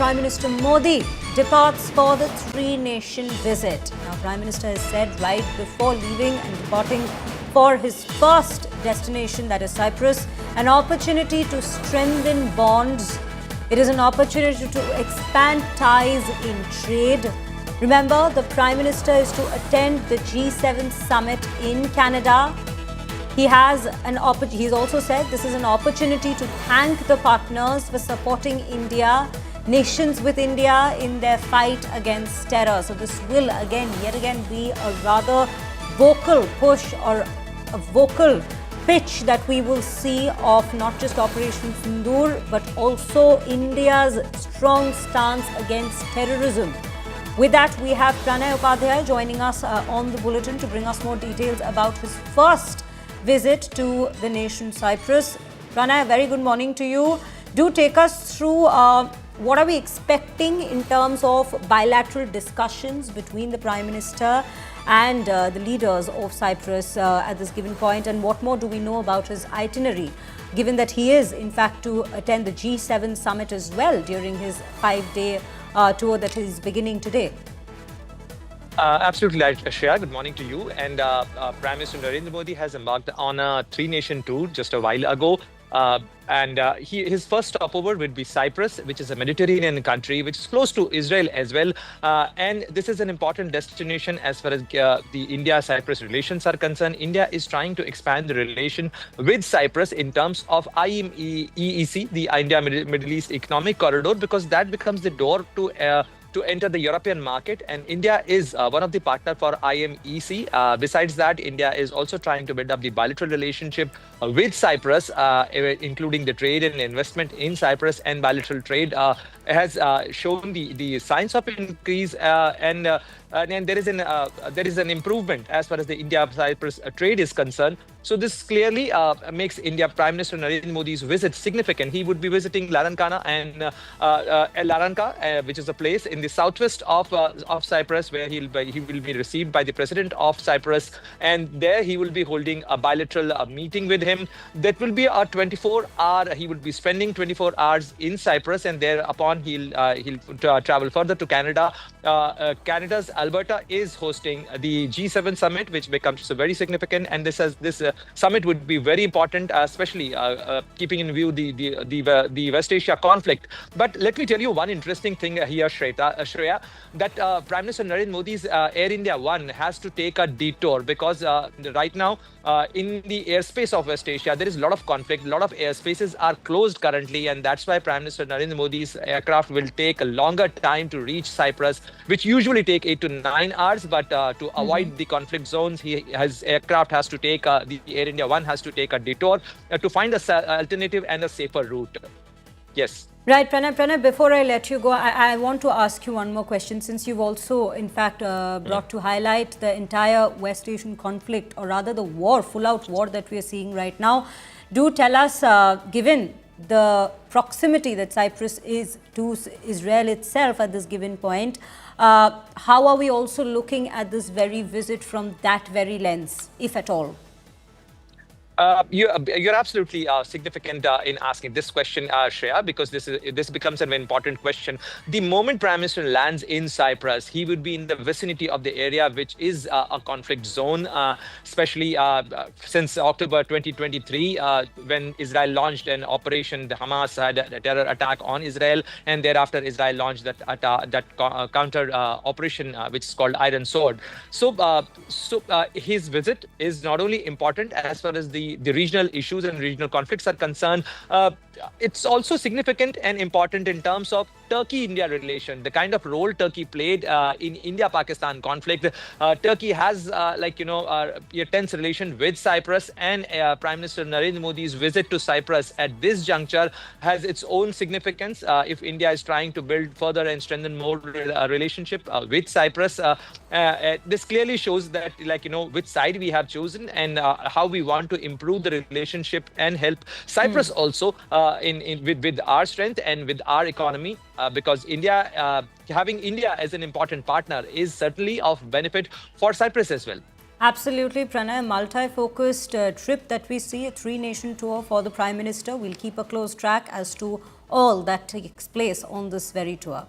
Prime Minister Modi departs for the three-nation visit. Now, Prime Minister has said right before leaving and departing for his first destination, that is Cyprus, an opportunity to strengthen bonds. It is an opportunity to expand ties in trade. Remember, the Prime Minister is to attend the G7 summit in Canada. He's also said this is an opportunity to thank the partners for supporting India, nations with India in their fight against terror. So this will yet again be a rather vocal push or a vocal pitch that we will see of not just Operation Sindoor, but also India's strong stance against terrorism. With that, we have Pranay Upadhyay joining us on the bulletin to bring us more details about his first visit to the nation Cyprus. Pranay, very good morning to you. Do take us through what are we expecting in terms of bilateral discussions between the Prime Minister and the leaders of Cyprus at this given point, and what more do we know about his itinerary, given that he is in fact to attend the G7 summit as well during his 5-day tour that is beginning today? Absolutely right, Shreya. Good morning to you. And Prime Minister Narendra Modi has embarked on a three-nation tour just a while ago. His first stopover would be Cyprus, which is a Mediterranean country, which is close to Israel as well. And this is an important destination as far as the India-Cyprus relations are concerned. India is trying to expand the relation with Cyprus in terms of IMEEC, the India-Middle East Economic Corridor, because that becomes the door to enter the European market, and India is one of the partners for IMEC. Besides that, India is also trying to build up the bilateral relationship with Cyprus, including the trade and investment in Cyprus, and bilateral trade has shown the signs of increase, and there is an improvement as far as the India-Cyprus trade is concerned. So this clearly makes India Prime Minister Narendra Modi's visit significant. He would be visiting Larnaca and Larnaca, which is a place in the southwest of Cyprus, where he will be received by the President of Cyprus, and there he will be holding a bilateral meeting with him. That will be a 24-hour. He will be spending 24 hours in Cyprus, and thereupon he'll travel further to Canada. Canada's Alberta is hosting the G7 summit, which becomes very significant, and this summit would be very important, especially keeping in view the West Asia conflict. But let me tell you one interesting thing here, Shreya, that Prime Minister Narendra Modi's Air India One has to take a detour, because right now in the airspace of West Asia there is a lot of conflict, a lot of airspaces are closed currently, and that's why Prime Minister Narendra Modi's aircraft will take a longer time to reach Cyprus, which usually take 8 to 9 hours. But to avoid the conflict zones, his aircraft has to take the Air India One has to take a detour to find an alternative and a safer route. Yes. Right, Pranay, before I let you go, I want to ask you one more question, since you've also, in fact, brought to highlight the entire West Asian conflict, or rather the war, full-out war that we are seeing right now. Do tell us, given the proximity that Cyprus is to Israel itself at this given point, how are we also looking at this very visit from that very lens, if at all? You're absolutely significant in asking this question, Shreya, because this becomes an important question. The moment Prime Minister lands in Cyprus, he would be in the vicinity of the area which is a conflict zone, especially since October 2023, when Israel launched an operation. The Hamas had a terror attack on Israel, and thereafter Israel launched that counter operation, which is called Iron Sword. So his visit is not only important as far as the regional issues and regional conflicts are concerned, it's also significant and important in terms of Turkey-India relation, the kind of role Turkey played in India-Pakistan conflict. Turkey has, a tense relation with Cyprus, and Prime Minister Narendra Modi's visit to Cyprus at this juncture has its own significance. If India is trying to build further and strengthen more relationship with Cyprus, this clearly shows that, which side we have chosen, and how we want to improve the relationship and help Cyprus also with our strength and with our economy, because having India as an important partner is certainly of benefit for Cyprus as well. Absolutely, Pranay. Multi-focused trip that we see, a three-nation tour for the Prime Minister. We'll keep a close track as to all that takes place on this very tour.